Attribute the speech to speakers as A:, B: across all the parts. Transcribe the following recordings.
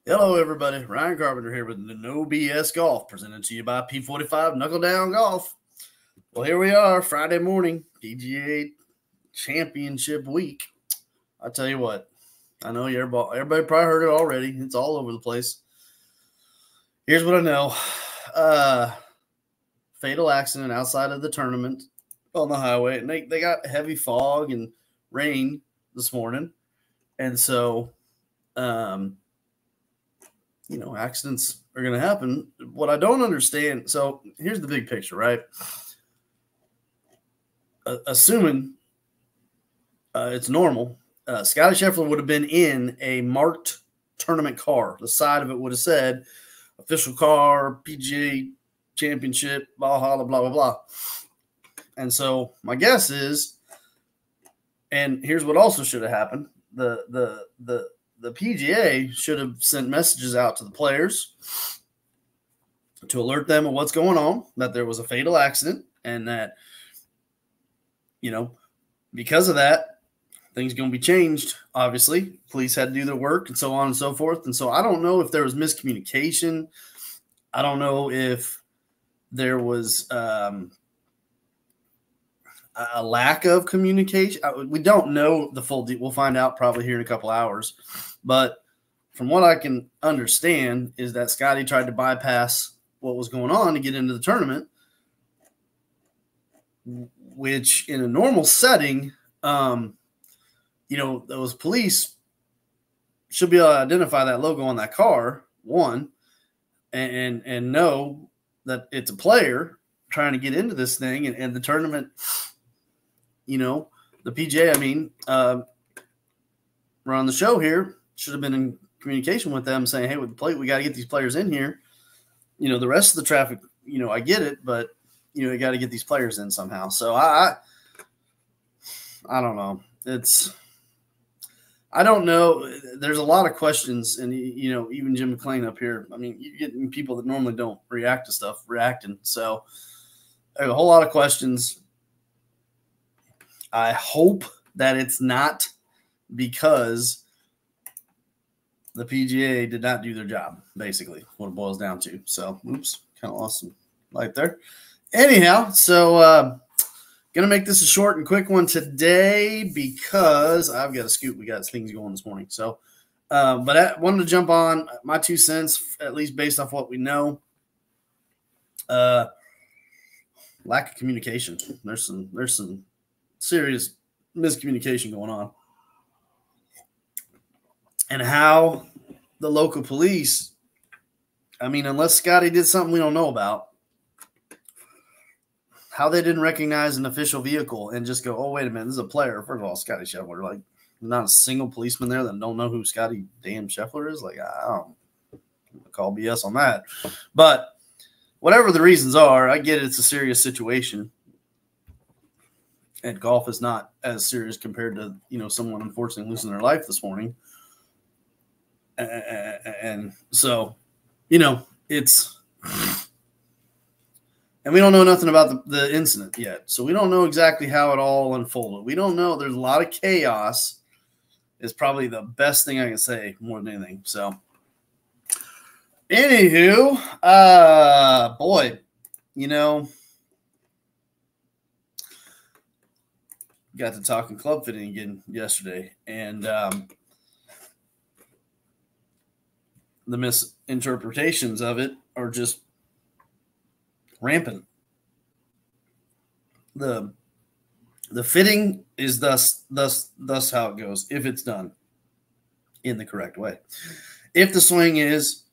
A: Hello, everybody. Ryan Carpenter here with the No BS Golf, presented to you by P45 Knuckle Down Golf. Well, here we are, Friday morning, PGA Championship week. I tell you what, I know everybody probably heard it already. It's all over the place. Here's what I know. Fatal accident outside of the tournament on the highway. And they got heavy fog and rain this morning. And so, accidents are going to happen. What I don't understand, so here's the big picture, right? Assuming it's normal, Scotty Scheffler would have been in a marked tournament car. The side of it would have said, official car, PGA Championship, blah, blah, blah, blah, blah. And so my guess is, and here's what also should have happened, the PGA should have sent messages out to the players to alert them of what's going on, that there was a fatal accident, and that, because of that, things are going to be changed. Obviously, police had to do their work and so on and so forth. And so I don't know if there was miscommunication. I don't know if there was a lack of communication. We don't know the full deal. We'll find out probably here in a couple hours. But from what I can understand is that Scotty tried to bypass what was going on to get into the tournament, which in a normal setting, those police should be able to identify that logo on that car, one, and know that it's a player trying to get into this thing, and the tournament, the PGA, we're on the show here, should have been in communication with them saying, hey, with the plate, we got to get these players in here. The rest of the traffic, I get it, but, you got to get these players in somehow. So I don't know. I don't know. There's a lot of questions, and, even Jim McClain up here, you're getting people that normally don't react to stuff reacting. So there's a whole lot of questions. I hope that it's not because the PGA did not do their job, basically, what it boils down to. So, oops, kind of lost some light there. Anyhow, so going to make this a short and quick one today because I've got a scoop. We got things going this morning. So, but I wanted to jump on my 2 cents, at least based off what we know. Lack of communication. There's some serious miscommunication going on. And how the local police, unless Scotty did something we don't know about, how they didn't recognize an official vehicle and just go, oh, wait a minute, this is a player. First of all, Scotty Scheffler, like, not a single policeman there that don't know who Scotty damn Scheffler is. Like, I don't call BS on that. But whatever the reasons are, I get it's a serious situation. And golf is not as serious compared to, someone unfortunately losing their life this morning. And so, it's – and we don't know nothing about the incident yet. So we don't know exactly how it all unfolded. We don't know. There's a lot of chaos is probably the best thing I can say more than anything. So, anywho, got to talking club fitting again yesterday. And the misinterpretations of it are just rampant. The fitting is thus how it goes if it's done in the correct way. If the swing is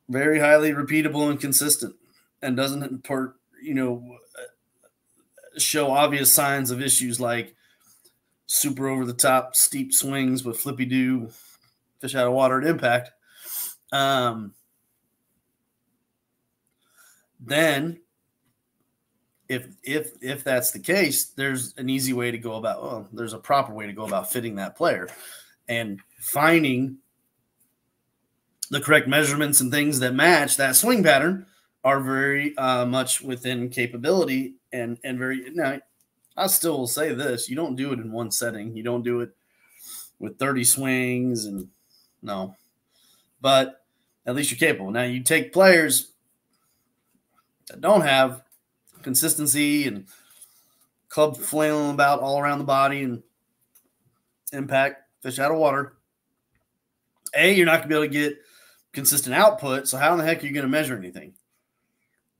A: very highly repeatable and consistent and doesn't show obvious signs of issues like super over the top steep swings with flippy do fish out of water at impact, then if that's the case, there's an easy way to go about, well, there's a proper way to go about fitting that player, and finding the correct measurements and things that match that swing pattern are very much within capability and very, now I still will say this, you don't do it in one setting. You don't do it with 30 swings and no. but at least you're capable. Now you take players that don't have consistency and club flailing about all around the body and impact, fish out of water. You're not going to be able to get consistent output, so how in the heck are you going to measure anything?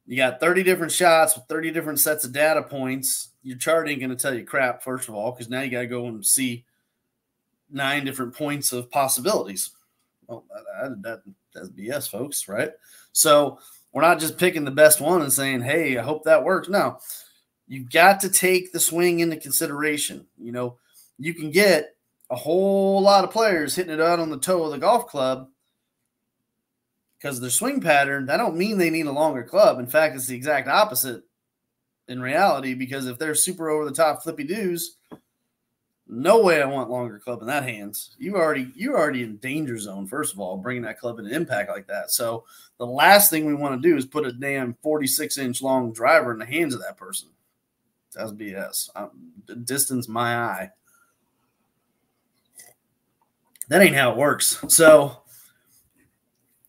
A: You got 30 different shots with 30 different sets of data points. Your chart ain't going to tell you crap, first of all, because now you got to go and see 9 different points of possibilities. Well, that's BS, folks, right? So we're not just picking the best one and saying, hey, I hope that works. No, you've got to take the swing into consideration. You know, you can get a whole lot of players hitting it out on the toe of the golf club because of their swing pattern. That don't mean they need a longer club. In fact, it's the exact opposite in reality, because if they're super over the top flippy doos, no way I want longer club in that hands. You're already in danger zone, first of all, bringing that club into impact like that. So the last thing we want to do is put a damn 46-inch long driver in the hands of that person. That's BS. Distance my eye. That ain't how it works. So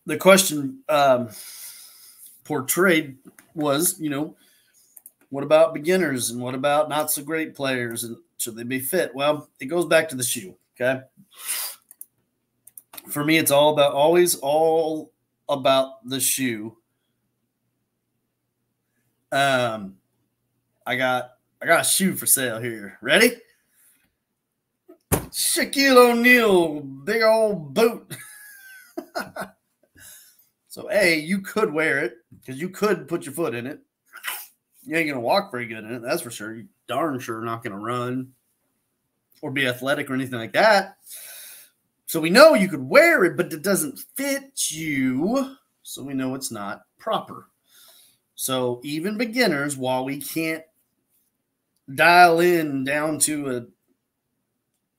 A: the question portrayed was, you know, what about beginners and what about not so great players, and should they be fit? Well, it goes back to the shoe. Okay. For me, it's always all about the shoe. I got a shoe for sale here. Ready? Shaquille O'Neal, big old boot. So, you could wear it because you could put your foot in it. You ain't going to walk very good in it, that's for sure. You're darn sure not going to run or be athletic or anything like that. So we know you could wear it, but it doesn't fit you. So we know it's not proper. So even beginners, while we can't dial in down to a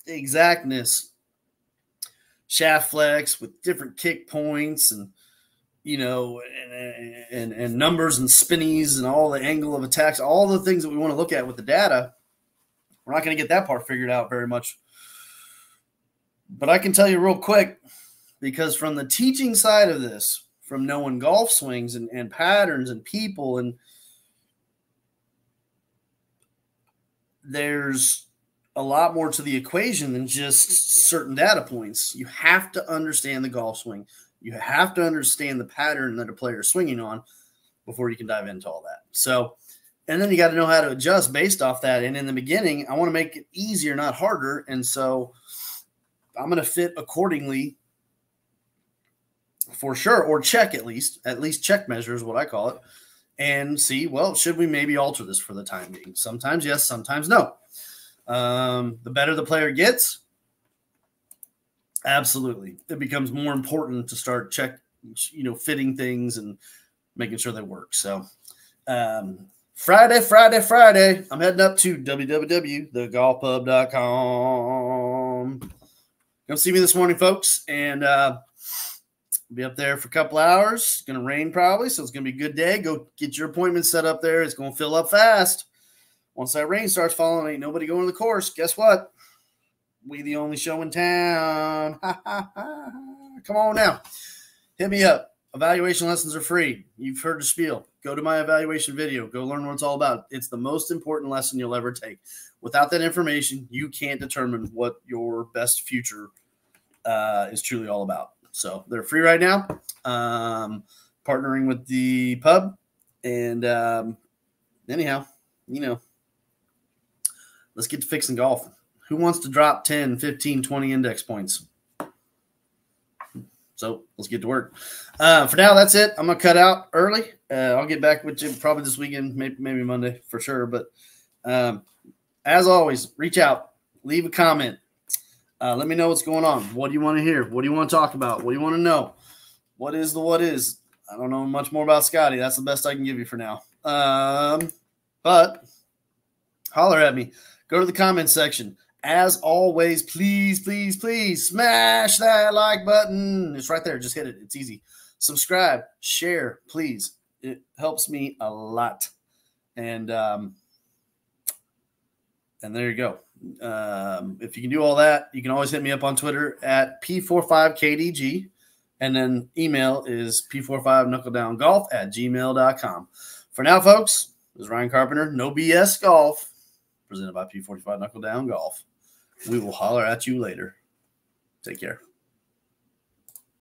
A: exactness, shaft flex with different kick points and, you know, and numbers and spinnies and all the angle of attacks, all the things that we want to look at with the data, we're not going to get that part figured out very much. But I can tell you real quick, because from the teaching side of this, from knowing golf swings and patterns and people, and there's a lot more to the equation than just certain data points. You have to understand the golf swing. You have to understand the pattern that a player is swinging on before you can dive into all that. So, and then you got to know how to adjust based off that. And in the beginning, I want to make it easier, not harder. And so I'm going to fit accordingly for sure, or check at least check measure is what I call it, and see, well, should we maybe alter this for the time being? Sometimes yes, sometimes no. The better the player gets, absolutely, it becomes more important to start fitting things and making sure they work. So Friday, I'm heading up to www.thegolfpub.com. Come see me this morning, folks, and be up there for a couple hours. It's going to rain probably, so it's going to be a good day. Go get your appointment set up there. It's going to fill up fast. Once that rain starts falling, ain't nobody going to the course. Guess what? We the only show in town. Come on now. Hit me up. Evaluation lessons are free. You've heard the spiel. Go to my evaluation video. Go learn what it's all about. It's the most important lesson you'll ever take. Without that information, you can't determine what your best future is truly all about. So they're free right now. Partnering with the pub. And anyhow, let's get to fixing golf. Who wants to drop 10, 15, 20 index points? So let's get to work. For now, that's it. I'm going to cut out early. I'll get back with you probably this weekend, maybe Monday for sure. But as always, reach out. Leave a comment. Let me know what's going on. What do you want to hear? What do you want to talk about? What do you want to know? What is? I don't know much more about Scotty. That's the best I can give you for now. But holler at me. Go to the comment section. As always, please, please, please smash that like button. It's right there. Just hit it. It's easy. Subscribe, share, please. It helps me a lot. And there you go. If you can do all that, you can always hit me up on Twitter at P45KDG. And then email is p45knuckledowngolf@gmail.com. For now, folks, this is Ryan Carpenter. No BS Golf, presented by P45 Knuckle Down Golf. We will holler at you later. Take care.